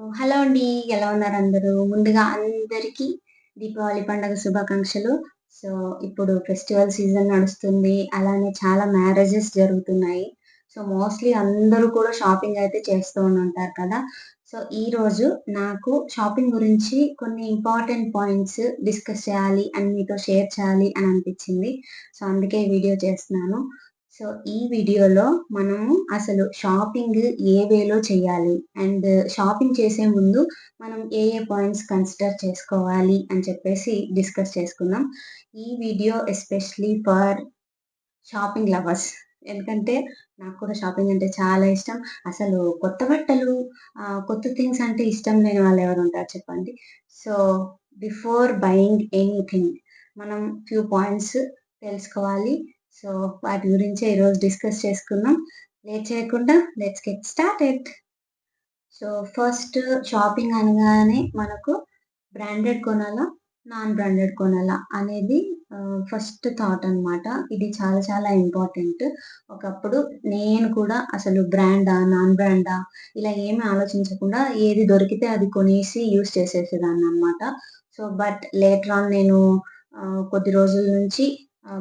Hello అండి. ఎలా ఉన్నారు అందరూ? ముందుగా అందరికీ దీపావళి పండుగ శుభాకాంక్షలు. సో, ఇప్పుడు ఫెస్టివల్ సీజన్ నడుస్తుంది. అలానే చాలా మ్యారేజెస్ జరుగుతున్నాయి. సో, మోస్ట్‌లీ అందరూ కూడా షాపింగ్ అయితే చేస్తూ ఉండుంటారు కదా! సో, ఈరోజు నాకు షాపింగ్ గురించి కొన్ని ఇంపార్టెంట్ పాయింట్స్ డిస్కస్ చేయాలి అండ్ మీతో షేర్ చేయాలి అని అనిపిచ్చింది. సో, అందుకే ఈ వీడియో చేస్తున్నాను. సో, ఈ వీడియోలో మనము అసలు షాపింగ్ ఏ వేలో చేయాలి? అండ్ షాపింగ్ చేసే ముందు మనం ఏ పాయింట్స్ కన్సిడర్ చేసుకోవాలి అని చెప్పేసి డిస్కస్ చేసుకుందాం. ఈ video especially for shopping lovers. ఎందుకంటే నాకు కూడా షాపింగ్ అంటే చాలా ఇష్టం. అసలు కొత్త బట్టలు కొత్త థింగ్స్ అంటే ఇష్టం లేని వాళ్ళు ఎవరుంటారు చెప్పండి. సో, బిఫోర్ బయింగ్ ఎనీథింగ్ మనం ఫ్యూ పాయింట్స్ తెలుసుకోవాలి. సో, వాటి గురించే ఈరోజు డిస్కస్ చేసుకుందాం. లేట్ చేయకుండా let's get started. So, first shopping అనగానే మనకు బ్రాండెడ్ కొనాలా? నాన్ బ్రాండెడ్ కొనాలా? అనేది ఫస్ట్ థాట్ అనమాట. ఇది చాలా చాలా ఇంపార్టెంట్. ఒకప్పుడు నేను కూడా అసలు బ్రాండా? నాన్ బ్రాండా? ఇలా ఏమి ఆలోచించకుండా ఏది దొరికితే అది కొనేసి యూజ్ చేసేసేదాన్ననమాట. సో, బట్ లేటర్ ఆన్ నేను కొద్ది రోజుల నుంచి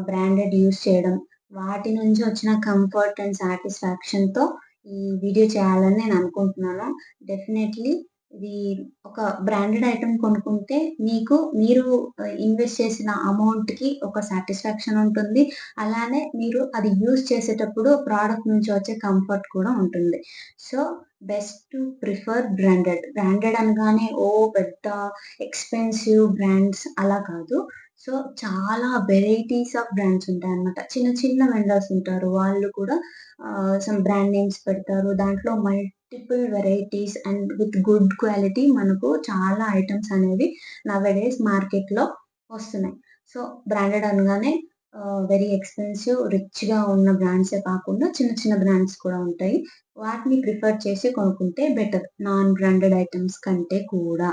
బ్రాండెడ్ యూజ్ చేయడం, వాటి నుంచి వచ్చిన కంఫర్ట్ అండ్ సాటిస్ఫాక్షన్‌తో ఈ వీడియో చేయాలని నేను అనుకుంటున్నాను. డెఫినైట్‌లీ ఇది ఒక బ్రాండెడ్ ఐటెమ్ కొనుక్కుంటే మీరు ఇన్వెస్ట్ చేసిన అమౌంట్‌కి ఒక సాటిస్ఫాక్షన్ ఉంటుంది. అలానే మీరు అది యూజ్ చేసేటప్పుడు ప్రొడక్ట్ నుంచి వచ్చే కంఫర్ట్ కూడా ఉంటుంది. So, best to prefer branded. Branded అనగానే పెద్ద ఎక్స్‌పెన్సివ్ బ్రాండ్స్ అలా కాదు. సో, చాలా వెరైటీస్ ఆఫ్ బ్రాండ్స్ ఉంటాయన్నమాట. చిన్న చిన్న వెండర్స్ ఉంటారు. వాళ్ళు కూడా సమ్ బ్రాండ్ నేమ్స్ పెడతారు. దాంట్లో multiple varieties and with good quality మనకు చాలా ఐటెమ్స్ అనేవి నౌఎడేస్ మార్కెట్‌లో వస్తున్నాయి. సో, బ్రాండెడ్ అనగానే వెరీ ఎక్స్‌పెన్సివ్, రిచ్‌గా ఉన్న బ్రాండ్సే కాకుండా చిన్న చిన్న బ్రాండ్స్ కూడా ఉంటాయి. వాటిని ప్రిఫర్ చేసి కొనుక్కుంటే బెటర్. నాన్ బ్రాండెడ్ ఐటెమ్స్ కంటే కూడా.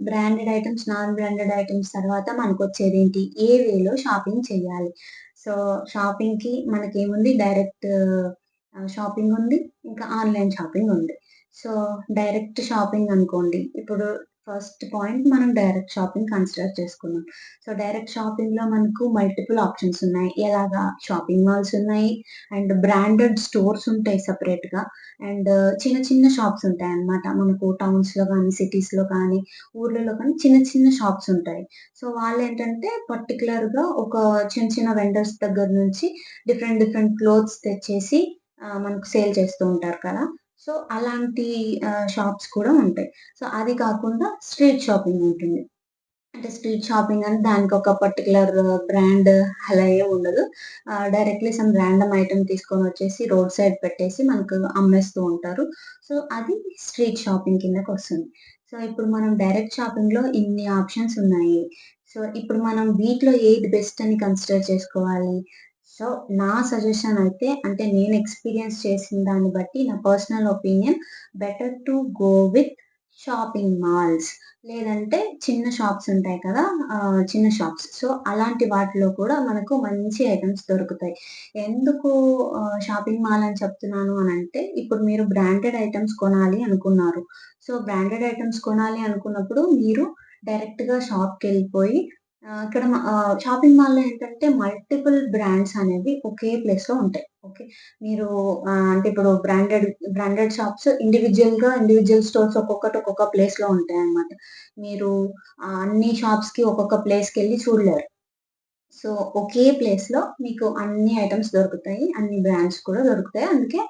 Branded items, non branded items తర్వాత మనకొచ్చేదేంటి? ఏ వేలో షాపింగ్ చేయాలి? సో, షాపింగ్‌కి మనకేముంది డైరెక్ట్ షాపింగ్ ఉంది. ఇంకా ఆన్‌లైన్ షాపింగ్ ఉంది. సో, డైరెక్ట్ షాపింగ్ అనుకోండి. ఇప్పుడు ఫస్ట్ పాయింట్ మనం డైరెక్ట్ షాపింగ్ కన్సిడర్ చేసుకుందాం. సో, డైరెక్ట్ షాపింగ్‌లో మనకు మల్టిపుల్ ఆప్షన్స్ ఉన్నాయి. ఎలాగా? షాపింగ్ మాల్స్ ఉన్నాయి. అండ్ బ్రాండెడ్ స్టోర్స్ ఉంటాయి సెపరేట్‌గా. అండ్ చిన్న చిన్న షాప్స్ ఉంటాయన్నమాట. మనకు టౌన్స్‌లో గానీ, సిటీస్‌లో కానీ, ఊర్లలో కానీ చిన్న చిన్న షాప్స్ ఉంటాయి. సో, వాళ్ళేంటంటే పర్టిక్యులర్‌గా ఒక చిన్న చిన్న వెండర్స్ దగ్గర నుంచి డిఫరెంట్ డిఫరెంట్ క్లోత్స్ తెచ్చేసి మనకు సేల్ చేస్తూ ఉంటారు కదా! సో, అలాంటి షాప్స్ కూడా ఉంటాయి. సో, అది కాకుండా స్ట్రీట్ షాపింగ్ ఉంటుంది. అంటే స్ట్రీట్ షాపింగ్ అని దానికొక పర్టిక్యులర్ బ్రాండ్ అలా ఏమి ఉండదు. డైరెక్ట్‌లీ సమ్ రాండమ్ ఐటెమ్ తీసుకొనొచ్చేసి రోడ్ సైడ్ పెట్టేసి మనకు అమ్మేస్తూ ఉంటారు. సో, అది స్ట్రీట్ షాపింగ్ కిందకొస్తుంది. సో, ఇప్పుడు మనం డైరెక్ట్ షాపింగ్‌లో ఇన్ని ఆప్షన్స్ ఉన్నాయి. సో, ఇప్పుడు మనం వీటిలో ఏది బెస్ట్ అని కన్సిడర్ చేసుకోవాలి? సో, నా సజెషన్ అయితే అంటే నేను ఎక్స్‌పీరియన్స్ చేసిన దాన్ని బట్టి నా personal opinion better to go with shopping malls. లేదంటే చిన్న షాప్స్ ఉంటాయి కదా! చిన్న షాప్స్. సో, అలాంటి వాటిలో కూడా మనకు మంచి ఐటెమ్స్ దొరుకుతాయి. ఎందుకు షాపింగ్ మాల్ అని చెప్తున్నాను అనంటే, ఇప్పుడు మీరు బ్రాండెడ్ ఐటెమ్స్ కొనాలి అనుకున్నారు. సో, బ్రాండెడ్ ఐటెమ్స్ కొనాలి అనుకున్నప్పుడు మీరు డైరెక్ట్‌గా షాప్‌కెళ్ళిపోయి ఇక్కడ షాపింగ్ మాల్‌లో ఏంటంటే మల్టిపుల్ బ్రాండ్స్ అనేవి ఒకే ప్లేస్‌లో ఉంటాయి. ఓకే. మీరు అంటే ఇప్పుడు బ్రాండెడ్ షాప్స్ ఇండివిడ్యువల్ స్టోర్స్ ఒక్కొక్కటి ఒక్కొక్క ప్లేస్‌లో ఉంటాయన్నమాట. మీరు అన్ని షాప్స్‌కి ఒక్కొక్క ప్లేస్‌కెళ్ళి చూడలేరు. సో, ఒకే ప్లేస్‌లో మీకు అన్ని ఐటెమ్స్ దొరుకుతాయి. అన్ని బ్రాండ్స్ కూడా దొరుకుతాయి. అందుకే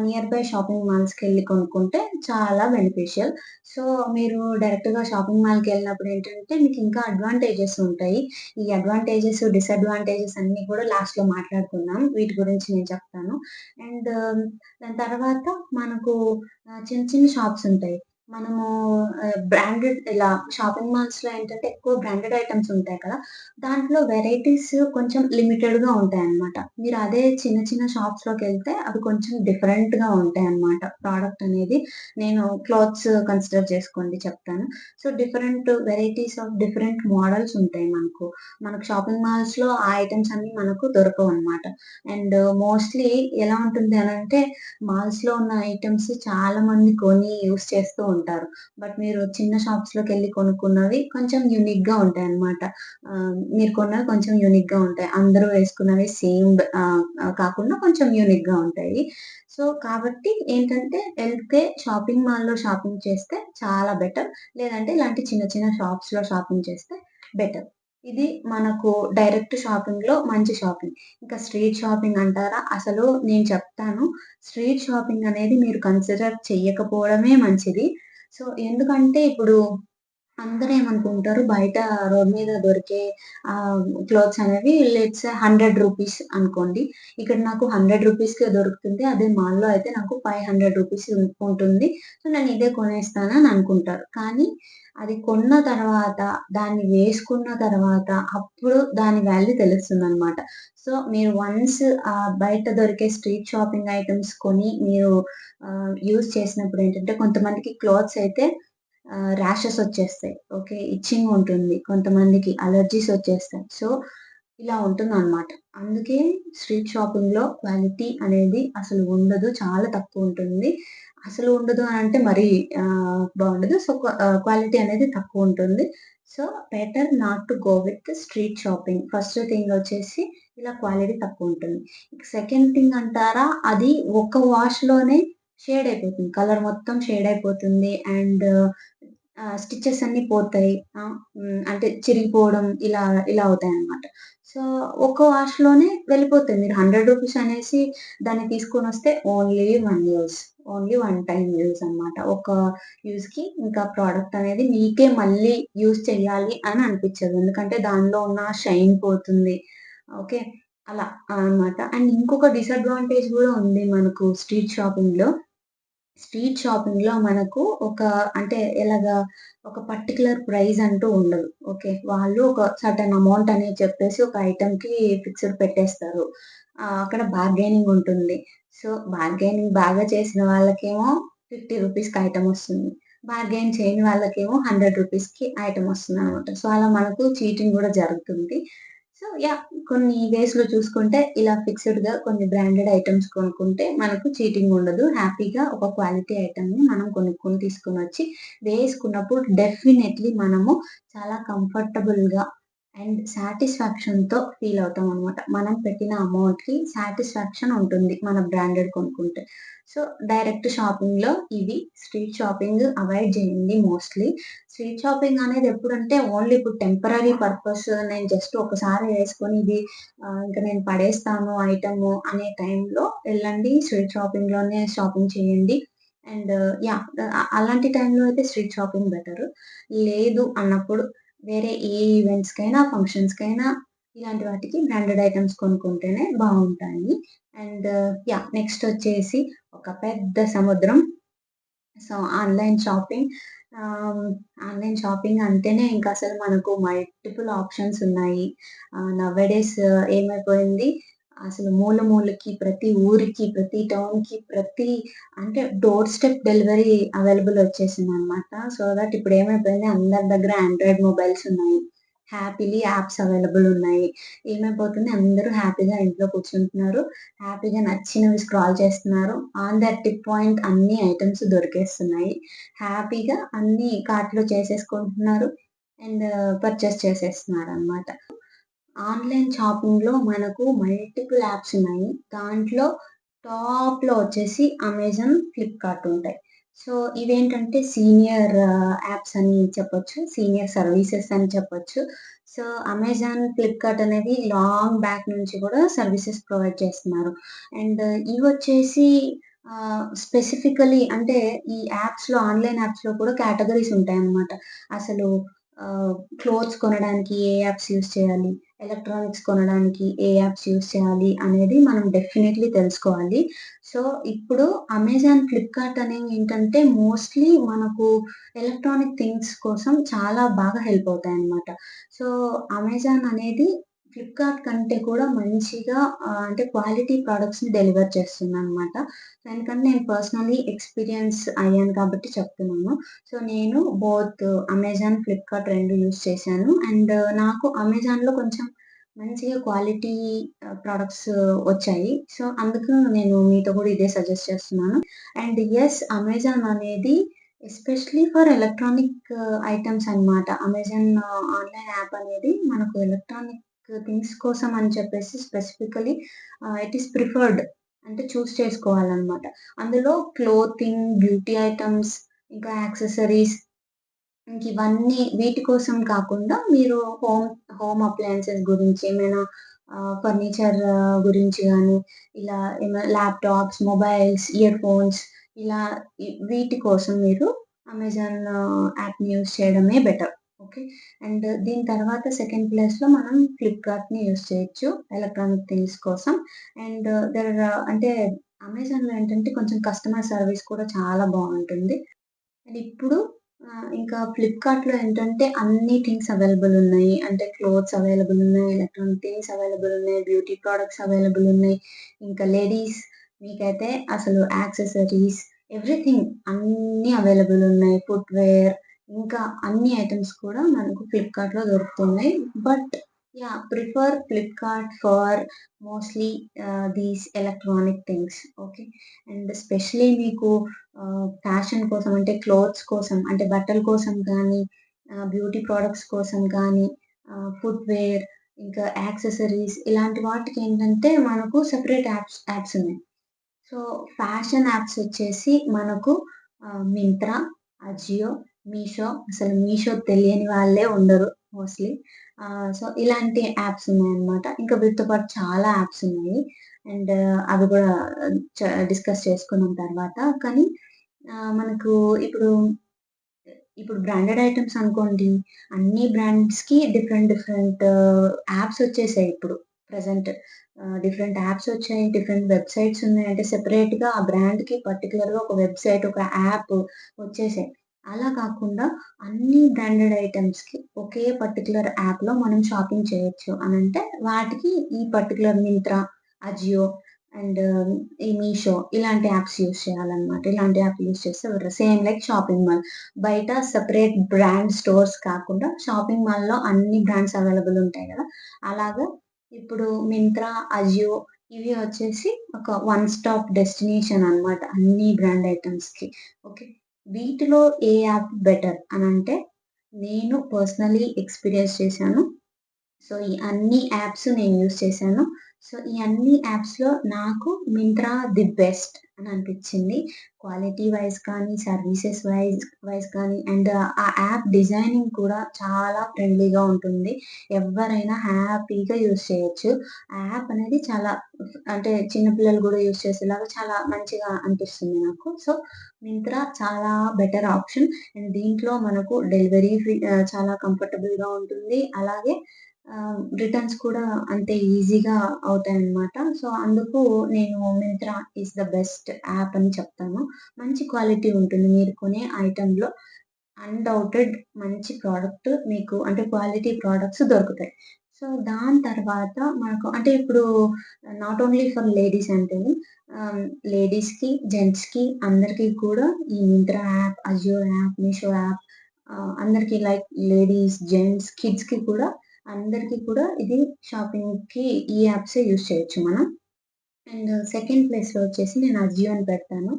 నియర్ బై షాపింగ్ మాల్స్‌కెళ్ళి కొనుక్కుంటే చాలా బెనిఫిషియల్. సో, మీరు డైరెక్ట్‌గా షాపింగ్ మాల్‌కెళ్ళినప్పుడు ఏంటంటే మీకు ఇంకా అడ్వాంటేజెస్ ఉంటాయి. ఈ అడ్వాంటేజెస్, డిసడ్వాంటేజెస్ అన్నీ కూడా లాస్ట్‌లో మాట్లాడుకుందాం. వీటి గురించి నేను చెప్తాను. అండ్ దాని తర్వాత మనకు చిన్న చిన్న షాప్స్ ఉంటాయి. మనము బ్రాండెడ్ ఇలా షాపింగ్ మాల్స్‌లో ఏంటంటే ఎక్కువ బ్రాండెడ్ ఐటెమ్స్ ఉంటాయి కదా! దాంట్లో వెరైటీస్ కొంచెం లిమిటెడ్‌గా ఉంటాయన్నమాట. మీరు అదే చిన్న చిన్న షాప్స్‌లోకెళ్తే అవి కొంచెం డిఫరెంట్‌గా ఉంటాయన్నమాట. ప్రొడక్ట్ అనేది నేను క్లాత్స్ కన్సిడర్ చేసుకోండి చెప్తాను. So, different varieties of different models ఉంటాయి మనకు. మనకు షాపింగ్ మాల్స్‌లో ఆ ఐటెమ్స్ అన్నీ మనకు దొరకవన్నమాట. అండ్ మోస్ట్‌లీ ఎలా ఉంటుంది అనంటే మాల్స్‌లో ఉన్న ఐటెమ్స్ చాలా మంది కొని యూజ్ చేస్తూ ఉంటారు. బట్ మీరు చిన్న షాప్స్‌లోకెళ్ళి కొనుక్కున్నవి కొంచెం యూనిక్‌గా ఉంటాయన్నమాట. మీరు కొన్నవి కొంచెం యూనిక్‌గా ఉంటాయి. అందరూ వేసుకున్నవి సేమ్ కాకుండా కొంచెం యూనిక్‌గా ఉంటాయి. సో, కాబట్టి ఏంటంటే ఎళ్తే షాపింగ్ మాల్‌లో షాపింగ్ చేస్తే చాలా బెటర్. లేదంటే ఇలాంటి చిన్న చిన్న షాప్స్‌లో షాపింగ్ చేస్తే బెటర్. ఇది మనకు డైరెక్ట్ షాపింగ్‌లో మంచి షాపింగ్. ఇంకా స్ట్రీట్ షాపింగ్ అంటారా? అసలు నేను చెప్తాను. స్ట్రీట్ షాపింగ్ అనేది మీరు కన్సిడర్ చెయ్యకపోవడమే మంచిది. సో, ఎందుకంటే ఇప్పుడు అందరేమనుకుంటారు బయట రోడ్ మీద దొరికే క్లాత్స్ అనేవి లెట్స్ సే రూ. 100 అనుకోండి. ఇక్కడ నాకు రూ. 100కే దొరుకుతుంది. అదే మాల్‌లో అయితే నాకు రూ. 500 ఉంటుంది. సో, నేను ఇదే కొనేస్తానని అనుకుంటారు. కానీ అది కొన్న తర్వాత, దాన్ని వేసుకున్న తర్వాత అప్పుడు దాని వాల్యూ తెలుస్తుందనమాట. సో, మీరు వన్స్ బయట దొరికే స్ట్రీట్ షాపింగ్ ఐటెమ్స్ కొని మీరు యూజ్ చేసినప్పుడేంటంటే కొంతమందికి క్లాత్స్ అయితే ర్యాషెస్ వచ్చేస్తాయి. ఓకే. ఇచ్చింగ్ ఉంటుంది. కొంతమందికి అలర్జీస్ వచ్చేస్తాయి. సో, ఇలా ఉంటుందనమాట. అందుకే స్ట్రీట్ షాపింగ్‌లో క్వాలిటీ అనేది అసలు ఉండదు. చాలా తక్కువుంటుంది. అసలు ఉండదు అనంటే మరీ బావుండదు. సో, క్వాలిటీ అనేది తక్కువుంటుంది. So, better not to go with street shopping. First thing వచ్చేసి ఇలా క్వాలిటీ తక్కువుంటుంది. సెకండ్ థింగ్ అంటారా అది ఒక వాష్‌లోనే షేడ్ అయిపోతుంది. కలర్ మొత్తం షేడ్ అయిపోతుంది. అండ్ స్టిచెస్ అన్నీ పోతాయి. అంటే చిరిగిపోవడం ఇలా అవుతాయన్నమాట. సో, ఒక్క వాష్‌లోనే వెళ్ళిపోతాయి. మీరు రూ. 100 అనేసి దాన్ని తీసుకొనొస్తే only 1 use. Only one time use అన్నమాట. ఒక యూజ్‌కి ఇంకా ప్రొడక్ట్ అనేది మీకే మళ్ళీ యూజ్ చేయాలి అని అనిపించదు. ఎందుకంటే దానిలో ఉన్న షైన్ పోతుంది. ఓకే. అలా అన్నమాట. అండ్ ఇంకొక డిసడ్వాంటేజ్ గూడా ఉంది మనకు స్ట్రీట్ షాపింగ్‌లో. స్ట్రీట్ షాపింగ్‌లో మనకు అంటే ఎలాగా ఒక పర్టిక్యులర్ ప్రైస్ అంటూ ఉండదు. ఓకే. వాళ్ళు ఒక సర్టెన్ అమౌంట్ అనేది చెప్పేసి ఒక ఐటెమ్‌కి ఫిక్స్‌డ్ పెట్టేస్తారు. అక్కడ బార్గెనింగ్ ఉంటుంది. సో, బార్గెనింగ్ బాగా చేసిన వాళ్ళకేమో రూ. 50కి ఐటెమ్ వస్తుంది. బార్గెయిన్ చేయని వాళ్ళకేమో రూ. 100కి ఐటెమ్ వస్తుందనమాట. సో, అలా మనకు చీటింగ్ గూడా జరుగుతుంది. So, yeah! కొన్ని వేస్‌లో చూసుకుంటే ఇలా ఫిక్స్‌డ్‌గా కొన్ని బ్రాండెడ్ ఐటెమ్స్ కొనుక్కుంటే మనకు చీటింగ్ ఉండదు. హ్యాపీగా ఒక క్వాలిటీ ఐటెమ్‌ని మనం కొనుక్కొని తీసుకొనొచ్చి వేసుకున్నప్పుడు డెఫినైట్‌లీ మనము చాలా కంఫర్టబుల్‌గా అండ్ సాటిస్ఫాక్షన్‌తో ఫీల్ అవుతామనమాట. మనం పెట్టిన అమౌంట్‌కి సాటిస్ఫాక్షన్ ఉంటుంది. మన బ్రాండెడ్ కొనుక్కుంటే. సో, డైరెక్ట్ షాపింగ్‌లో ఇవి స్ట్రీట్ షాపింగ్ అవాయిడ్ చేయండి మోస్ట్‌లీ. స్ట్రీట్ షాపింగ్ అనేది ఎప్పుడంటే ఓన్లీ ఇప్పుడు టెంపరరీ పర్పస్ నేను జస్ట్ ఒకసారి వేసుకొని ఇది ఇంక నేను పడేస్తాను ఐటెము అనే టైంలో ఎళ్ళండి. స్ట్రీట్ షాపింగ్‌లోనే షాపింగ్ చేయండి. And yeah! అలాంటి టైంలో అయితే స్ట్రీట్ షాపింగ్ బెటరు. లేదు అన్నప్పుడు వేరే ఏ ఈవెంట్స్‌కైనా, ఫంక్షన్స్‌కైనా ఇలాంటి వాటికి బ్రాండెడ్ ఐటెమ్స్ కొనుక్కుంటేనే బావుంటాయి. And yeah! నెక్స్ట్ వచ్చేసి ఒక పెద్ద సముద్రం. సో, ఆహ్, ఆన్‌లైన్ షాపింగ్ అంటేనే ఇంకసలు మనకు మల్టిపుల్ ఆప్షన్స్ ఉన్నాయి. నౌ ఎ డేస్ ఏమైపోయింది, అసలు మూల మూలకి, ప్రతి ఊరికి, ప్రతి టౌన్‌కి, అంటే డోర్ స్టెప్ డెలివరీ అవైలబుల్ వచ్చేసిందనమాట. సో దట్ ఇప్పుడేమైపోయింది అందరి దగ్గర ఆండ్రాయిడ్ మొబైల్స్ ఉన్నాయి. హ్యాపీలీ యాప్స్ అవైలబుల్ ఉన్నాయి. ఏమైపోతుంది అందరూ హ్యాపీగా ఇంట్లో కూర్చుంటున్నారు. హ్యాపీగా నచ్చినవి స్క్రాల్ చేస్తున్నారు. ఆన్ దట్ టిప్ పాయింట్ అన్ని ఐటెమ్స్ దొరికేస్తున్నాయి. హ్యాపీగా అన్నీ కార్ట్‌లో చేసేసుకుంటున్నారు. అండ్ పర్చేస్ చేసేస్తున్నారనమాట. ఆన్‌లైన్ షాపింగ్‌లో మనకు మల్టిపుల్ యాప్స్ ఉన్నాయి. దాంట్లో టాప్‌లో వచ్చేసి అమెజాన్, ఫ్లిప్‌కార్ట్ ఉంటాయి. సో, ఇవేంటంటే సీనియర్ యాప్స్ అని చెప్పొచ్చు. సీనియర్ సర్వీసెస్ అని చెప్పొచ్చు. సో, అమెజాన్, ఫ్లిప్‌కార్ట్ అనేవి లాంగ్ బ్యాక్ నుంచి కూడా సర్వీసెస్ ప్రొవైడ్ చేస్తున్నారు. అండ్ ఇవొచ్చేసి స్పెసిఫికల్లీ అంటే ఈ ఆన్‌లైన్ యాప్స్‌లో కూడా కేటగరీస్ ఉంటాయన్నమాట. అసలు క్లోత్స్ కొనడానికి ఏ యాప్స్ యూజ్ చేయాలి? ఎలక్ట్రానిక్స్ కొనడానికి ఏ యాప్స్ యూజ్ చేయాలి అనేది మనం డెఫినైట్‌లీ తెలుసుకోవాలి. సో, ఇప్పుడు అమెజాన్, ఫ్లిప్‌కార్ట్ అనేవి ఏంటంటే మోస్ట్‌లీ మనకు ఎలక్ట్రానిక్ థింగ్స్ కోసం చాలా బాగా హెల్ప్ అవుతాయన్నమాట. సో, అమెజాన్ అనేది ఫ్లిప్‌కార్ట్ కంటే కూడా మంచిగా అంటే క్వాలిటీ ప్రొడక్ట్స్‌ని డెలివర్ చేస్తుందన్నమాట. ఎందుకంటే నేను పర్సనల్లీ ఎక్స్‌పీరియన్స్ అయ్యాను కాబట్టి చెప్తున్నాను. సో, నేను బోత్ అమెజాన్, ఫ్లిప్‌కార్ట్ 2 యూజ్ చేశాను. అండ్ నాకు అమెజాన్‌లో కొంచెం మంచిగా క్వాలిటీ ప్రొడక్ట్స్ వచ్చాయి. సో, అందుకు నేను మీతో కూడా ఇదే సజెస్ట్ చేస్తున్నాను. అండ్ యెస్ అమెజాన్ అనేది ఎస్పెషల్లీ ఫర్ ఎలక్ట్రానిక్ ఐటెమ్స్ అన్నమాట. అమెజాన్ ఆన్‌లైన్ యాప్ అనేది మనకు ఎలక్ట్రానిక్ థింగ్స్ కోసం అని చెప్పేసి స్పెసిఫికల్లీ ఇట్ ఈస్ ప్రిఫర్డ్. అంటే చేసుకోవాలన్నమాట. అందులో క్లోతింగ్, బ్యూటీ ఐటెమ్స్, ఇంకా యాక్సెసరీస్ ఇంకివన్నీ వీటి కోసం కాకుండా మీరు హోమ్ అప్లయెన్సెస్ గురించి ఏమైనా ఫర్నిచర్ గురించి గానీ, ఇలా ల్యాప్‌టాప్స్, మొబైల్స్, ఇయర్ ఫోన్స్ ఇలా వీటి కోసం మీరు అమెజాన్ యాప్‌ని యూజ్ చేయడమే బెటర్. ఓకే. అండ్ దీని తర్వాత సెకండ్ ప్లేస్‌లో మనం ఫ్లిప్‌కార్ట్‌ని యూజ్ చేయొచ్చు ఎలక్ట్రానిక్ థింగ్స్ కోసం. అండ్ దేర్ అంటే అమెజాన్‌లో ఏంటంటే కొంచెం కస్టమర్ సర్విస్ కూడా చాలా బావుంటుంది. అండ్ ఇప్పుడు ఇంకా ఫ్లిప్‌కార్ట్‌లో ఏంటంటే అన్ని థింగ్స్ అవైలబుల్ ఉన్నాయి. అంటే క్లోత్స్ అవైలబుల్ ఉన్నాయి, ఎలక్ట్రానిక్ థింగ్స్ అవైలబుల్ ఉన్నాయి, బ్యూటీ ప్రొడక్ట్స్ అవైలబుల్ ఉన్నాయి. ఇంకా లేడీస్ మీకైతే అసలు యాక్సెసరీస్ ఎవ్రీథింగ్ అన్నీ అవైలబుల్ ఉన్నాయి. ఫుట్‌వేర్ ఇంకా అన్ని ఐటెమ్స్ కూడా మనకు ఫ్లిప్‌కార్ట్‌లో దొరుకుతున్నాయి. But yeah! Prefer Flipkart for mostly these electronic things. Okay. And specially మీకు ఫ్యాషన్ కోసం అంటే క్లోత్స్ కోసం అంటే బట్టల కోసం కానీ, బ్యూటీ ప్రొడక్ట్స్ కోసం కానీ, ఫుట్‌వేర్ ఇంకా యాక్సెసరీస్ ఇలాంటి వాటికేంటంటే మనకు సెపరేట్ యాప్స్ ఉన్నాయి. సో, ఫ్యాషన్ యాప్స్ వచ్చేసి మనకు మింత్రా, అజియో, మీషో అసలు మీషో తెలియని వాళ్ళే ఉండరు మోస్ట్‌లీ. సో, ఇలాంటి యాప్స్ ఉన్నాయన్నమాట. ఇంకా వీటితో పాటు చాలా యాప్స్ ఉన్నాయి. అండ్ అవి కూడా డిస్కస్ చేసుకున్నాం తర్వాత. కానీ మనకు ఇప్పుడు, ఇప్పుడు బ్రాండెడ్ ఐటెమ్స్ అనుకోండి. అన్ని బ్రాండ్స్‌కి డిఫరెంట్ డిఫరెంట్ యాప్స్ వచ్చేసాయి ఇప్పుడు ప్రెజెంట్. డిఫరెంట్ యాప్స్ వచ్చాయి. డిఫరెంట్ వెబ్‌సైట్స్ ఉన్నాయి. అంటే సెపరేట్‌గా ఆ బ్రాండ్‌కి పర్టిక్యులర్‌గా ఒక వెబ్‌సైట్, ఒక యాప్ వచ్చేసాయి. అలా కాకుండా అన్ని బ్రాండెడ్ ఐటెమ్స్‌కి ఒకే పర్టిక్యులర్ యాప్‌లో మనం షాపింగ్ చేయొచ్చు అనంటే వాటికి ఈ పర్టిక్యులర్ మింత్రా, అజియో అండ్ ఈ మీషో ఇలాంటి యాప్స్ యూజ్ చేయాలన్నమాట. ఇలాంటి యాప్ యూజ్ చేస్తే better. Same like shopping mall. బయట సెపరేట్ బ్రాండ్ స్టోర్స్ కాకుండా షాపింగ్ మాల్‌లో అన్ని బ్రాండ్స్ అవైలబుల్ ఉంటాయి గదా! అలాగా ఇప్పుడు మింత్రా, అజియో ఇవి వచ్చేసి ఒక వన్ స్టాప్ డెస్టినేషన్ అన్నమాట అన్ని బ్రాండ్ ఐటెమ్స్‌కి. ఓకే. వీటిలో ఏ యాప్ బెటర్ అనంటే నేను పర్సనల్లీ ఎక్స్‌పీరియన్స్ చేశాను. సో, ఈ అన్ని యాప్స్ నేను యూజ్ చేశాను. సో, ఈ అన్ని యాప్స్‌లో నాకు మింత్రా ది బెస్ట్ అని అనిపిచ్చింది. క్వాలిటీ వైస్ కానీ, సర్వీసెస్ వైస్ కానీ అండ్ ఆ యాప్ డిజైనింగ్ కూడా చాలా ఫ్రెండ్లీగా ఉంటుంది. ఎవ్వరైనా హ్యాపీగా యూజ్ చేయొచ్చు. ఆ యాప్ అనేది చాలా అంటే చిన్న పిల్లలు గూడా యూజ్ చేసేలాగా చాలా మంచిగా అనిపిస్తుంది నాకు. సో, మింత్రా చాలా బెటర్ ఆప్షన్. అండ్ దీంట్లో మనకు డెలివరీ ఫ్రీ చాలా కంఫర్టబుల్‌గా ఉంటుంది. అలాగే రిటర్న్స్ కూడా అంతే ఈజీగా అవుతాయన్నమాట. సో, అందుకు నేను Myntra is the best app అని చెప్తాను. మంచి క్వాలిటీ ఉంటుంది. మీరు కొనే ఐటెమ్‌లో అన్‌డౌటెడ్ మంచి ప్రొడక్ట్ మీకు అంటే క్వాలిటీ ప్రొడక్ట్స్ దొరుకుతాయి. సో, దాని తర్వాత మనకు అంటే ఇప్పుడు నాట్ ఓన్లీ ఫర్ లేడీస్ అంటే ఆహ్, లేడీస్‌కి, జెంట్స్‌కి అందరికి కూడా ఈ Myntra app, Ajio app, Meesho app అందరికి లైక్ లేడీస్, జెంట్స్, కిడ్స్‌కి కూడా అందరికి కూడా ఇది షాపింగ్‌కి ఈ యాప్సే యూజ్ చేయొచ్చు మనం. అండ్ సెకండ్ ప్లేస్‌లో వచ్చేసి నేను అజియోని పెడతాను.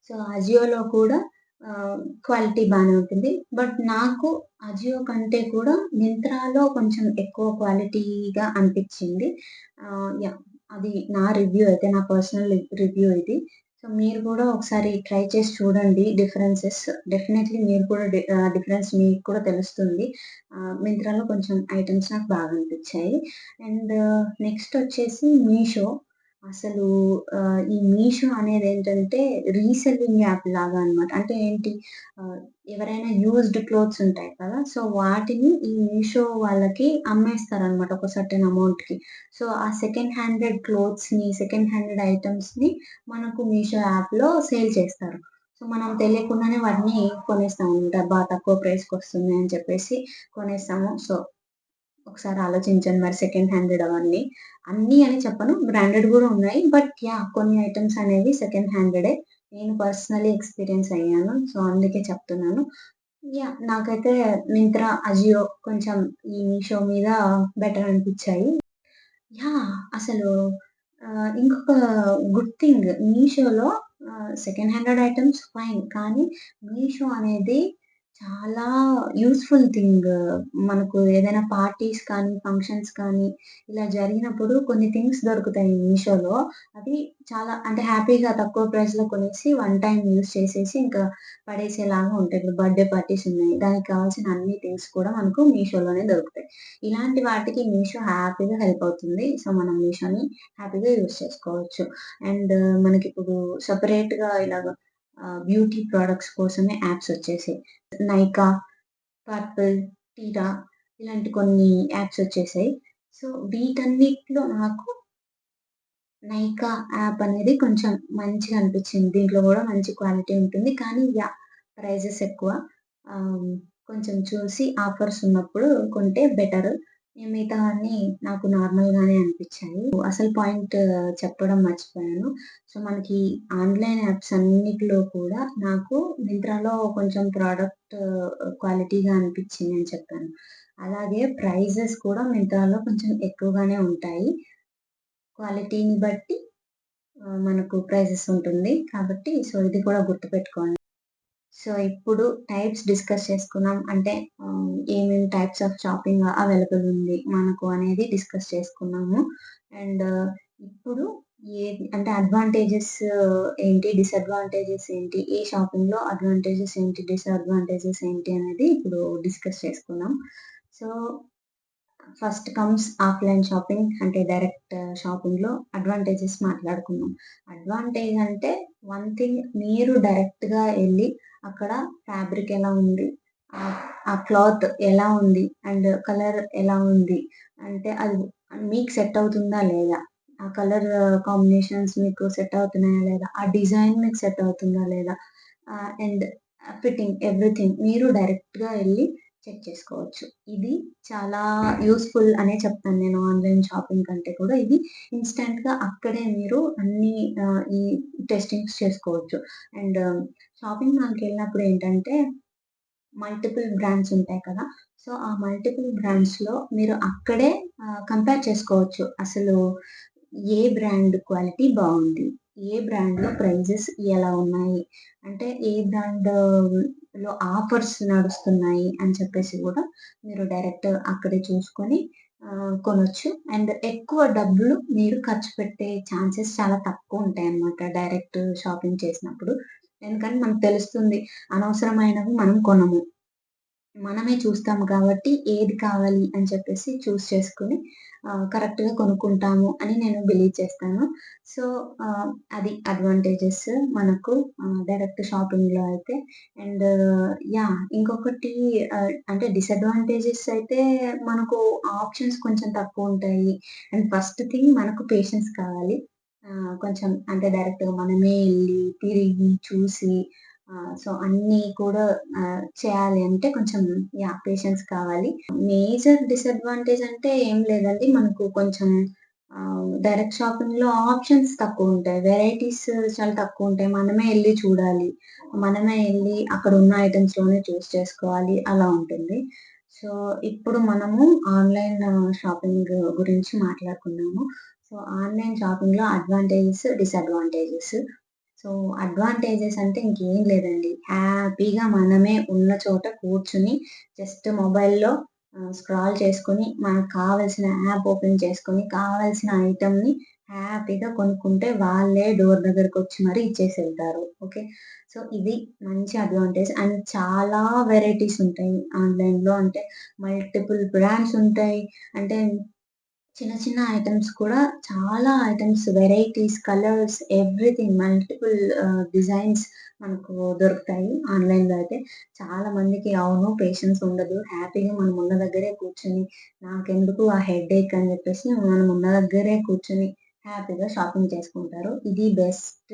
సో, అజియోలో కూడా క్వాలిటీ బానే ఉంటుంది. బట్ నాకు అజియో కంటే కూడా మింత్రాలో కొంచెం ఎక్కువ క్వాలిటీగా అనిపిచ్చింది. యాహ్! అది నా రివ్యూ అయితే నా పర్సనల్ రివ్యూ ఇది. సో, మీరు కూడా ఒకసారి ట్రై చేసి చూడండి డిఫరెన్సెస్. డెఫినైట్‌లీ మీరు కూడా డిఫరెన్స్ మీకు కూడా తెలుస్తుంది. మింత్రాలో కొంచెం ఐటెమ్స్ నాకు బాగా అనిపిచ్చాయి. అండ్ నెక్స్ట్ వచ్చేసి మీషో. అసలు ఈ మీషో అనేదేంటంటే రీసెల్లింగ్ యాప్ లాగా అన్నమాట. అంటే ఏంటి ఆహ్, ఎవరైనా యూజ్డ్ క్లోత్స్ ఉంటాయి కదా! సో, వాటిని ఈ మీషో వాళ్ళకి అమ్మేస్తారన్నమాట ఒక సర్టెన్ అమౌంట్‌కి. సో, ఆ సెకండ్ హ్యాండెడ్ క్లోత్స్‌ని, సెకండ్ హ్యాండెడ్ ఐటెమ్స్‌ని మనకు మీషో యాప్‌లో సేల్ చేస్తారు. సో, మనం తెలియకుండానే వాటిని కొనేస్తామన్నమాట. తక్కువ ప్రైస్‌కొస్తుంది అని చెప్పేసి కొనేస్తాము. సో, ఒకసారి ఆలోచించండి మరి సెకండ్ హ్యాండెడ్ అవన్నీ. అన్నీ అని చెప్పను. బ్రాండెడ్ గూడా ఉన్నాయి. But yeah! కొన్ని ఐటెమ్స్ అనేవి సెకండ్ హ్యాండెడే. నేను పర్సనల్లీ ఎక్స్‌పీరియన్స్ అయ్యాను. సో, అందుకే చెప్తున్నాను. యాహ్! నాకైతే మింత్రా, అజియో కొంచెం ఈ మీషో మీద బెటర్ అనిపిచ్చాయి. యాహ్! అసలు ఇంకొక గుడ్ థింగ్ మీషోలో సెకండ్ హ్యాండెడ్ ఐటెమ్స్ ఫైన్. కానీ మీషో అనేది చాలా యూజ్‌ఫుల్ థింగ్. మనకు ఏదైనా పార్టీస్ కానీ, ఫంక్షన్స్ కానీ ఇలా జరిగినప్పుడు కొన్ని థింగ్స్ దొరుకుతాయి మీషోలో. అవి చాలా అంటే హ్యాపీగా తక్కువ ప్రైస్‌లో కొనేసి వన్ టైమ్ యూజ్ చేసేసి ఇంకా పడేసేలాగా ఉంటాయి. ఇప్పుడు బర్త్‌డే పార్టీస్ ఉన్నాయి. దానికి కావాల్సిన అన్ని థింగ్స్ కూడా మనకు మీషోలోనే దొరుకుతాయి. ఇలాంటి వాటికి మీషో హ్యాపీగా హెల్ప్ అవుతుంది. సో, మనం మీషోని హ్యాపీగా యూజ్ చేసుకోవచ్చు. అండ్ మనకిప్పుడు సెపరేట్‌గా ఇలాగ బ్యూటీ ప్రొడక్ట్స్ కోసమే యాప్స్ వచ్చేసాయి. నైకా, పర్పుల్, టీరా ఇలాంటి కొన్ని యాప్స్ వచ్చేసాయి. సో, వీటన్నిటిలో నాకు నైకా యాప్ అనేది కొంచెం మంచిగా అనిపించింది. దీంట్లో గూడా మంచి క్వాలిటీ ఉంటుంది. కానీ ప్రైజెస్ ఎక్కువ. ఆహ్, కొంచెం చూసి ఆఫర్స్ ఉన్నప్పుడు కొంటే బెటర్. మిగతావన్నీ నాకు నార్మల్‌గానే అనిపిచ్చాయి. అసలు పాయింట్ చెప్పడం మర్చిపోయాను. సో, మనకి ఆన్‌లైన్ యాప్స్ అన్నిటిలో కూడా నాకు మింత్రాలో కొంచెం ప్రొడక్ట్ క్వాలిటీగా అనిపిచ్చిందని చెప్పాను. అలాగే ప్రైజెస్ కూడా మింత్రాలో కొంచెం ఎక్కువగానే ఉంటాయి. క్వాలిటీని బట్టి మనకు ప్రైజెస్ ఉంటుంది. కాబట్టి సో, ఇది కూడా గుర్తుపెట్టుకోండి. సో, ఇప్పుడు టైప్స్ డిస్కస్ చేసుకున్నాం. అంటే ఏమేమి టైప్స్ ఆఫ్ షాపింగ్ అవైలబుల్ ఉంది మనకు అనేది డిస్కస్ చేసుకున్నాము. అండ్ ఇప్పుడు ఏది అంటే అడ్వాంటేజెస్ ఏంటి? డిసడ్వాంటేజెస్ ఏంటి? ఏ షాపింగ్‌లో అడ్వాంటేజెస్ ఏంటి? డిసడ్వాంటేజెస్ ఏంటి? అనేది ఇప్పుడు డిస్కస్ చేసుకుందాం. So, first comes offline shopping అంటే డైరెక్ట్ షాపింగ్‌లో అడ్వాంటేజెస్ మాట్లాడుకుందాం. అడ్వాంటేజ్ అంటే వన్ థింగ్ మీరు డైరెక్ట్‌గా ఎళ్లి అక్కడ ఫ్యాబ్రిక్ ఎలా ఉంది? ఆ క్లాత్ ఎలా ఉంది? అండ్ కలర్ ఎలా ఉంది? అంటే అది మీకు సెట్ అవుతుందా లేదా? ఆ కలర్ కాంబినేషన్స్ మీకు సెట్ అవుతున్నాయా లేదా? ఆ డిజైన్ మీకు సెట్ అవుతుందా లేదా? అండ్ ఫిట్టింగ్ ఎవ్రీథింగ్ మీరు డైరెక్ట్‌గా ఎళ్లి చెక్ చేసుకోవచ్చు. ఇది చాలా యూజ్‌ఫుల్ అనే చెప్తాను నేను ఆన్‌లైన్ షాపింగ్ కంటే కూడా. ఇది ఇన్‌స్టాంట్‌గా అక్కడే మీరు అన్నీ ఈ టెస్టింగ్స్ చేసుకోవచ్చు. అండ్ షాపింగ్ మాల్‌కెళ్ళినప్పుడు ఏంటంటే మల్టిపుల్ బ్రాండ్స్ ఉంటాయి కదా! సో, ఆ మల్టిపుల్ బ్రాండ్స్‌లో మీరు అక్కడే కంపేర్ చేసుకోవచ్చు. అసలు ఏ బ్రాండ్ క్వాలిటీ బావుంది? ఏ బ్రాండ్‌లో ప్రైజెస్ ఎలా ఉన్నాయి? అంటే ఏ బ్రాండ్‌లో ఆఫర్స్ నడుస్తున్నాయి అని చెప్పేసి గూడా మీరు డైరెక్ట్ అక్కడే చూసుకొని కొనొచ్చు. అండ్ ఎక్కువ డబ్బులు మీరు ఖర్చు పెట్టే ఛాన్సెస్ చాలా తక్కువుంటాయన్నమాట డైరెక్ట్ షాపింగ్ చేసినప్పుడు. ఎందుకంటే మనకు తెలుస్తుంది అనవసరమైనవి మనం కొనము. మనమే చూస్తాం కాబట్టి ఏది కావాలి అని చెప్పేసి చేసుకొని కరెక్ట్‌గా కొనుక్కుంటాము అని నేను బిలీవ్ చేస్తాను. సో, అది అడ్వాంటేజెస్ మనకు డైరెక్ట్ షాపింగ్‌లో అయితే. అండ్ ఇంకొకటి అంటే డిసడ్వాంటేజెస్ అయితే మనకు ఆప్షన్స్ కొంచెం తక్కువుంటాయి. అండ్ ఫస్ట్ థింగ్ మనకు పేషెన్స్ కావాలి. కొంచెం అంటే డైరెక్ట్‌గా మనమే ఎళ్లి, తిరిగి, చూసి సో, అన్నీ కూడా చేయాలి అంటే కొంచెం పేషెన్స్ కావాలి. మేజర్ డిసడ్వాంటేజ్ అంటే ఏం లేదండి. మనకు కొంచెం డైరెక్ట్ షాపింగ్‌లో ఆప్షన్స్ తక్కువుంటాయి. వెరైటీస్ చాలా తక్కువుంటాయి. మనమే ఎళ్లి చూడాలి. మనమే ఎళ్లి అక్కడున్న ఐటెమ్స్‌లోనే చేసుకోవాలి. అలా ఉంటుంది. సో, ఇప్పుడు మనము ఆన్‌లైన్ షాపింగ్ గురించి మాట్లాడుకుందాము. సో, ఆన్‌లైన్ షాపింగ్‌లో అడ్వాంటేజెస్, డిసడ్వాంటేజెస్. సో, అడ్వాంటేజెస్ అంటే ఇంకేం లేదండి. హ్యాపీగా మనమే ఉన్న చోట కూర్చొని జస్ట్ మొబైల్‌లో స్క్రాల్ చేసుకొని, మనకు కావాల్సిన యాప్ ఓపెన్ చేసుకొని, కావాల్సిన ఐటెమ్‌ని హ్యాపీగా కొనుక్కుంటే వాళ్ళే డోర్ దగ్గరకొచ్చి మరి ఇచ్చేసెళ్తారు. ఓకే. సో, ఇది మంచి అడ్వాంటేజ్. అండ్ చాలా వెరైటీస్ ఉంటాయి ఆన్‌లైన్‌లో. అంటే మల్టిపుల్ బ్రాండ్స్ ఉంటాయి. అంటే చిన్న చిన్న ఐటెమ్స్ కూడా చాలా items varieties, colours everything multiple designs మనకు దొరుకుతాయి ఆన్‌లైన్‌లో అయితే. చాలా మందికి అవును పేషెన్స్ ఉండదు. హ్యాపీగా మనం ఉన్న దగ్గరే కూర్చొని నాకెందుకు ఆ హెడేక్ అని చెప్పేసి మనం ఉన్న దగ్గరే కూర్చొని హ్యాపీగా షాపింగ్ చేసుకుంటారు. ఇది బెస్ట్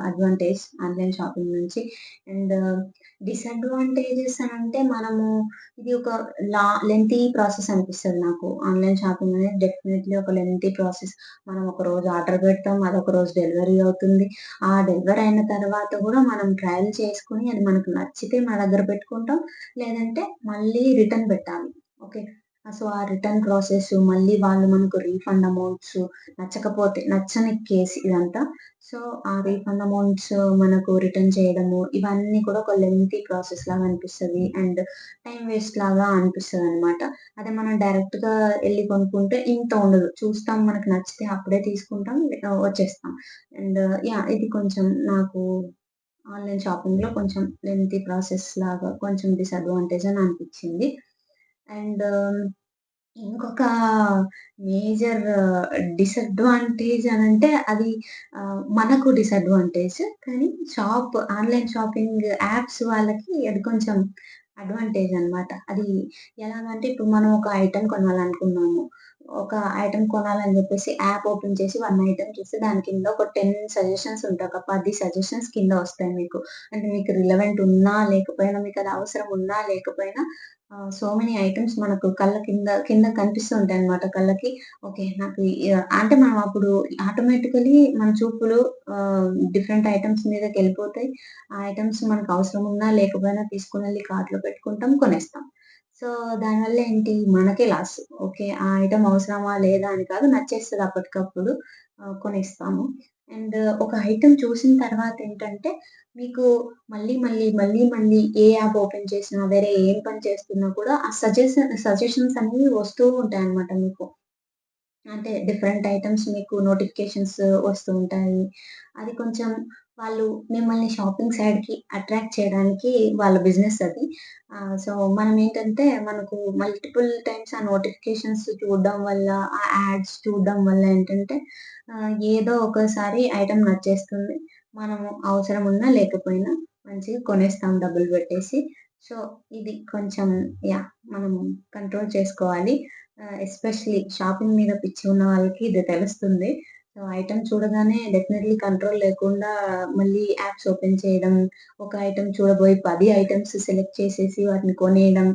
అడ్వాంటేజ్ ఆన్‌లైన్ షాపింగ్ నుంచి. అండ్ డిసడ్వాంటేజెస్ అనంటే మనము ఇది ఒక లెంథీ ప్రాసెస్ అనిపిస్తది నాకు. ఆన్‌లైన్ షాపింగ్ అనేది డెఫినైట్‌లీ ఒక లెంథీ ప్రాసెస్. మనం ఒకరోజు ఆర్డర్ పెడతాం. అదొక రోజు డెలివరీ అవుతుంది. ఆ డెలివరీ అయిన తర్వాత గూడా మనం ట్రయల్ చేసుకొని అది మనకు నచ్చితే మన దగ్గర పెట్టుకుంటాం. లేదంటే మళ్ళీ రిటర్న్ పెట్టాలి. ఓకే. సో, ఆ రిటర్న్ ప్రాసెస్ మళ్ళీ వాళ్ళు మనకు రీఫండ్ అమౌంట్స్ నచ్చని కేస్ ఇదంతా. సో, ఆ రీఫండ్ అమౌంట్స్ మనకు రిటర్న్ చేయడము, ఇవన్నీ కూడా ఒక లెంథీ ప్రాసెస్ లాగా అనిపిస్తది. అండ్ టైమ్ వేస్ట్ లాగా అనిపిస్తదనమాట. అదే మనం డైరెక్ట్‌గా ఎళ్లి కొనుక్కుంటే ఇంత ఉండదు. చూస్తాం, మనకు నచ్చితే అప్పుడే తీసుకుంటాం, వచ్చేస్తాం. అండ్ ఇది కొంచెం నాకు ఆన్‌లైన్ షాపింగ్‌లో కొంచెం లెంథీ ప్రాసెస్ లాగా కొంచెం డిసడ్వాంటేజ్ అని అనిపిచ్చింది. అండ్ ఇంకొక మేజర్ డిసడ్వాంటేజ్ అనంటే అది మనకు డిసడ్వాంటేజ్. కానీ ఆన్‌లైన్ షాపింగ్ యాప్స్ వాళ్ళకి అది కొంచెం అడ్వాంటేజ్ అనమాట. అది ఎలాగంటే ఇప్పుడు మనం ఒక ఐటెమ్ కొనాలనుకున్నాము. ఒక ఐటెమ్ కొనాలని జెప్పేసి యాప్ ఓపెన్ చేసి 1 ఐటెమ్ చూస్తే దాని కింద ఒక 10 సజెషన్స్ ఉంటాయి. ఒక 10 సజెషన్స్ కింద వస్తాయి మీకు. అంటే మీకు రిలవెంట్ ఉన్నా లేకపోయినా, మీకది అవసరం ఉన్నా లేకపోయినా సో మెనీ ఐటెమ్స్ మనకు కళ్ళ కింద కనిపిస్తూ ఉంటాయన్నమాట కళ్ళకి. ఓకే. నాకు అంటే మనం అప్పుడు ఆటోమేటికల్లీ మన చూపులు డిఫరెంట్ ఐటెమ్స్ మీదకెళ్ళిపోతాయి. ఆ ఐటెమ్స్ మనకు అవసరం ఉన్నా లేకపోయినా తీసుకొనెళ్ళి కార్ట్‌లో పెట్టుకుంటాం, కొనేస్తాం. సో, దానివల్ల ఏంటి మనకే లాస్. ఓకే. ఆ ఐటెమ్ అవసరమా లేదా అని కాదు, నచ్చేస్తది అప్పటికప్పుడు, కొనేస్తాము. అండ్ ఒక ఐటెమ్ చూసిన తర్వాతేంటంటే మీకు మళ్ళీ ఏ యాప్ ఓపెన్ చేసినా, వేరే ఏం పని చేస్తున్నా కూడా ఆ సజెషన్స్ అనేవి వస్తూ ఉంటాయన్నమాట మీకు. అంటే డిఫరెంట్ ఐటెమ్స్ మీకు నోటిఫికేషన్స్ వస్తూ ఉంటాయి. అది కొంచెం వాళ్ళు మిమ్మల్ని షాపింగ్ సైడ్‌కి అట్రాక్ట్ చేయడానికి వాళ్ళ బిజినెస్ అది. సో, మనమేంటంటే మనకు మల్టిపుల్ టైమ్స్ ఆ నోటిఫికేషన్స్ చూడడం వల్ల, ఆ యాడ్స్ చూడడం వల్ల ఏంటంటే ఏదో ఒకసారి ఐటెమ్ నచ్చేస్తుంది. మనము అవసరం ఉన్నా లేకపోయినా మంచిగా కొనేస్తాం డబ్బులు పెట్టేసి. సో, ఇది కొంచెం మనము కంట్రోల్ చేసుకోవాలి. ఎస్పెషల్లీ షాపింగ్ మీద పిచ్చి ఉన్న వాళ్ళకి ఇది తెలుస్తుంది. సో, ఐటెమ్ చూడగానే డెఫినైట్‌లీ కంట్రోల్ లేకుండా మళ్ళీ యాప్స్ ఓపెన్ చేయడం, ఒక ఐటెమ్ చూడబోయి 10 ఐటెమ్స్ సెలెక్ట్ చేసేసి వాటిని కొనేయడం,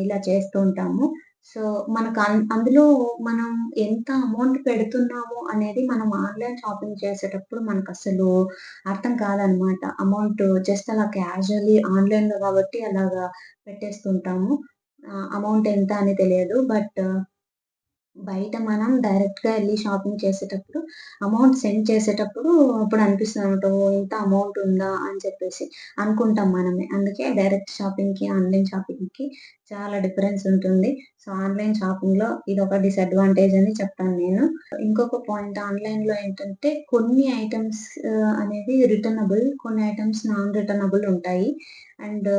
ఇలా చేస్తూ ఉంటాము. సో, మనకు అందులో మనం ఎంత అమౌంట్ పెడుతున్నాము అనేది మనం ఆన్‌లైన్ షాపింగ్ చేసేటప్పుడు మనకసలు అర్థం కాదనమాట. అమౌంట్ జస్ట్ అలా క్యాజువల్లీ ఆన్‌లైన్‌లో కాబట్టి అలాగా పెట్టేస్తుంటాము. అమౌంట్ ఎంత అని తెలియదు. బట్ బయట మనం డైరెక్ట్‌గా ఎళ్లి షాపింగ్ చేసేటప్పుడు, అమౌంట్ సెండ్ చేసేటప్పుడు అప్పుడు అనిపిస్తదనమాట. ఓహ్! ఇంత అమౌంట్ ఉందా అని చెప్పేసి అనుకుంటాం మనమే. అందుకే డైరెక్ట్ షాపింగ్‌కి, ఆన్‌లైన్ షాపింగ్‌కి చాలా డిఫరెన్స్ ఉంటుంది. సో, ఆన్‌లైన్ షాపింగ్‌లో ఇదొక డిసడ్వాంటేజ్ అని చెప్తాను నేను. ఇంకొక పాయింట్ ఆన్‌లైన్‌లో ఏంటంటే కొన్ని ఐటెమ్స్ అనేవి రిటర్నబుల్, కొన్ని ఐటెమ్స్ నాన్ రిటర్నబుల్ ఉంటాయి. అండ్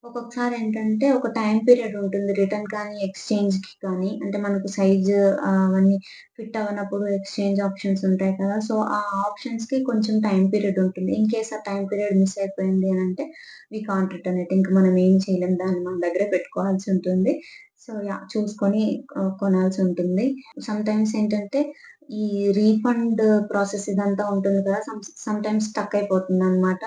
ఒక్కొక్కసారి ఏంటంటే ఒక టైమ్ పీరియడ్ ఉంటుంది. రిటర్న్ కానీ, ఎక్స్‌చేంజ్‌కి కానీ. అంటే మనకు సైజు అవన్నీ ఫిట్ అవ్వనప్పుడు ఎక్స్‌చేంజ్ ఆప్షన్స్ ఉంటాయి కదా! సో, ఆ ఆప్షన్స్‌కి కొంచెం టైమ్ పీరియడ్ ఉంటుంది. ఇన్ కేస్ ఆ టైమ్ పీరియడ్ మిస్ అయిపోయింది అనంటే వి కాంట్ రిటర్న్ ఇట్. ఇంక మనం ఏం చేయలేం. దాన్ని మన దగ్గరే పెట్టుకోవాల్సి ఉంటుంది. సో, చూసుకొని కొనాల్సుంటుంది. సమ్‌టైమ్స్ ఏంటంటే ఈ రీఫండ్ ప్రాసెస్ ఇదంతా ఉంటుంది కదా! సమ్‌టైమ్స్ స్టక్ అయిపోతుందనమాట.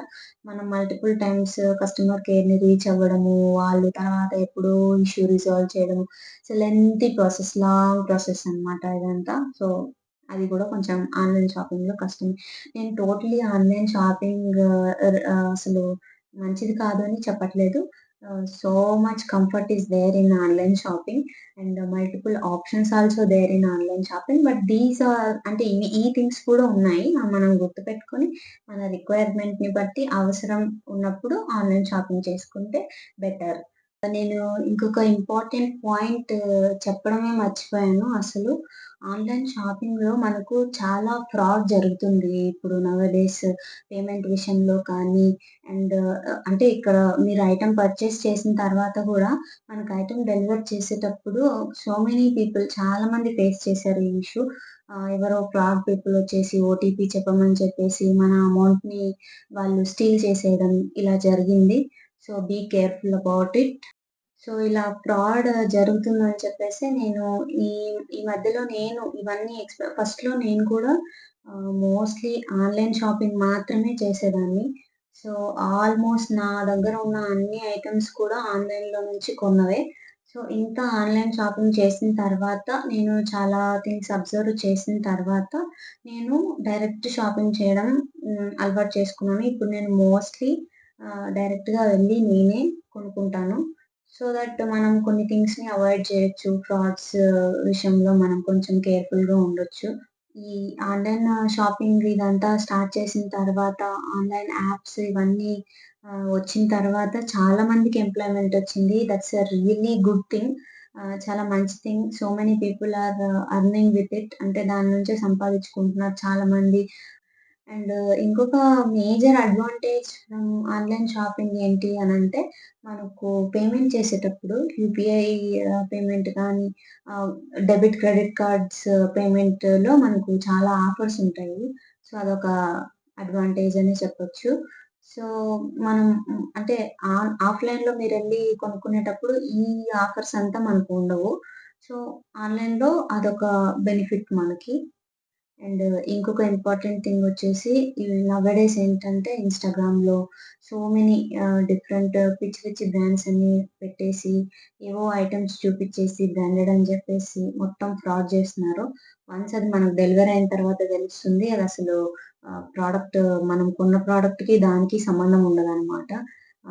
మనం మల్టిపుల్ టైమ్స్ కస్టమర్ కేర్‌ని రీచ్ అవ్వడము, వాళ్ళు తర్వాత ఎప్పుడో ఇష్యూ రిజాల్వ్ చేయడము. So, lengthy process, long process అనమాట ఇదంతా. సో, అది కూడా కొంచెం ఆన్‌లైన్ షాపింగ్‌లో కష్టమే. నేను టోటలీ ఆన్‌లైన్ షాపింగ్ అసలు మంచిది కాదు అని చెప్పట్లేదు. So much comfort is there in online shopping and multiple options also there in online shopping. But these are అంటే ఈ థింగ్స్ కూడా ఉన్నాయి. మనం గుర్తుపెట్టుకొని మన రిక్వైర్మెంట్‌ని బట్టి అవసరం ఉన్నప్పుడు ఆన్‌లైన్ షాపింగ్ చేసుకుంటే బెటర్. నేను ఇంకొక ఇంపార్టెంట్ పాయింట్ చెప్పడమే మర్చిపోయాను అసలు. ఆన్‌లైన్ షాపింగ్‌లో మనకు చాలా ఫ్రాడ్ జరుగుతుంది. ఇప్పుడు నౌఎడేస్ పేమెంట్ విషయంలో కానీ అండ్ అంటే ఇక్కడ మీరు ఐటెమ్ పర్చేస్ చేసిన తర్వాత గూడా మనకు ఐటెమ్ డెలివర్ చేసేటప్పుడు సో మెనీ పీపుల్ చాలా మంది ఫేస్ చేశారు ఈ ఇష్యూ. ఎవరో ఫ్రాడ్ పీపుల్ వచ్చేసి ఓటీపీ చెప్పమని చెప్పేసి మన అమౌంట్‌ని వాళ్ళు స్టీల్ చేసేయడం ఇలా జరిగింది. So, be careful about it. So, ఇలా ఫ్రాడ్ జరుగుతుందని చెప్పేసి నేను ఈ ఈ మధ్యలో నేను ఇవన్నీ ఫస్ట్‌లో నేను కూడా మోస్ట్‌లీ ఆన్‌లైన్ షాపింగ్ మాత్రమే చేసేదాన్ని. సో, ఆల్‌మోస్ట్ నా దగ్గర ఉన్న అన్ని ఐటెమ్స్ కూడా ఆన్‌లైన్‌లో నుంచి కొన్నవే. సో, ఇంత ఆన్‌లైన్ షాపింగ్ చేసిన తర్వాత నేను చాలా థింగ్స్ అబ్జర్వ్ చేసిన తర్వాత నేను డైరెక్ట్ షాపింగ్ చేయడం అలవాటు చేసుకున్నాను. ఇప్పుడు నేను మోస్ట్‌లీ డైరెక్ట్‌గా వెళ్లి నేనే కొనుక్కుంటాను. సో దట్ మనం కొన్ని థింగ్స్‌ని అవాయిడ్ చేయొచ్చు. ఫ్రాడ్స్ విషయంలో మనం కొంచెం కేర్‌ఫుల్‌గా ఉండొచ్చు. ఈ ఆన్‌లైన్ షాపింగ్ ఇదంతా స్టార్ట్ చేసిన తర్వాత ఆన్‌లైన్ యాప్స్ ఇవన్నీ వచ్చిన తర్వాత చాలా మందికి ఎంప్లాయ్‌మెంట్ వచ్చింది. That's a really good thing. చాలా మంచి thing. So many people are earning with it. అంటే దాని నుంచే సంపాదించుకుంటున్నారు చాలామంది. అండ్ ఇంకొక major advantage from online shopping ఏంటి అనంటే, మనకు పేమెంట్ చేసేటప్పుడు యూపీఐ పేమెంట్ కానీ, ఆహ్, డెబిట్, క్రెడిట్ కార్డ్స్ పేమెంట్‌లో మనకు చాలా ఆఫర్స్ ఉంటాయి. సో, అదొక అడ్వాంటేజ్ అనే చెప్పొచ్చు. సో, మనం అంటే ఆఫ్‌లైన్‌లో మీరెళ్లి కొనుక్కునేటప్పుడు ఈ ఆఫర్స్ అంతా మనకు ఉండవు. సో, ఆన్‌లైన్‌లో అదొక బెనిఫిట్ మనకి. అండ్ ఇంకొక ఇంపార్టెంట్ థింగ్ వచ్చేసి ఈ నౌ-ఎ-డేస్ ఏంటంటే ఇన్‌స్టాగ్రామ్‌లో సో మెనీ డిఫరెంట్ పిచ్చి పిచ్చి బ్రాండ్స్ అన్ని పెట్టేసి, ఏవో ఐటెమ్స్ చూపిచ్చేసి బ్రాండెడ్ అని చెప్పేసి మొత్తం ఫ్రాడ్ చేస్తున్నారు. వన్స్ అది మనకు డెలివరీ అయిన తర్వాత తెలుస్తుంది. అదసలు ప్రొడక్ట్ మనం కొన్న ప్రొడక్ట్‌కి దానికి సంబంధం ఉండదనమాట.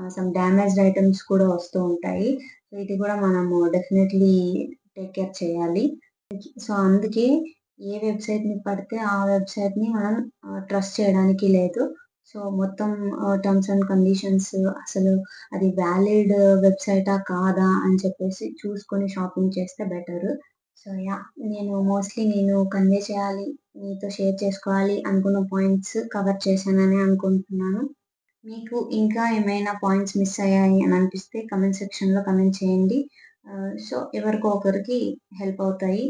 సమ్ డ్యామేజ్డ్ ఐటెమ్స్ కూడా వస్తూ ఉంటాయి. సో ఇది కూడా మనము డెఫినైట్‌లీ టేక్ కేర్ చేయాలి. సో అందుకే ఏ వెబ్‌సైట్‌ని పడితే ఆ వెబ్‌సైట్‌ని మనం ట్రస్ట్ చేయడానికి లేదు. సో, మొత్తం టర్మ్స్ అండ్ కండిషన్స్ అసలు అది వాలిడ్ వెబ్‌సైటా? కాదా? అని చెప్పేసి చూసుకొని షాపింగ్ చేస్తే బెటరు. So, yeah! నేను కన్వే చేయాలి, మీతో షేర్ చేసుకోవాలి అనుకున్న పాయింట్స్ కవర్ చేశానని అనుకుంటున్నాను. మీకు ఇంకా ఏమైనా పాయింట్స్ మిస్ అయ్యాయి అని అనిపిస్తే కామెంట్ సెక్షన్‌లో కామెంట్ చేయండి. సో, ఎవరికో ఒకరికి హెల్ప్ అవుతాయి.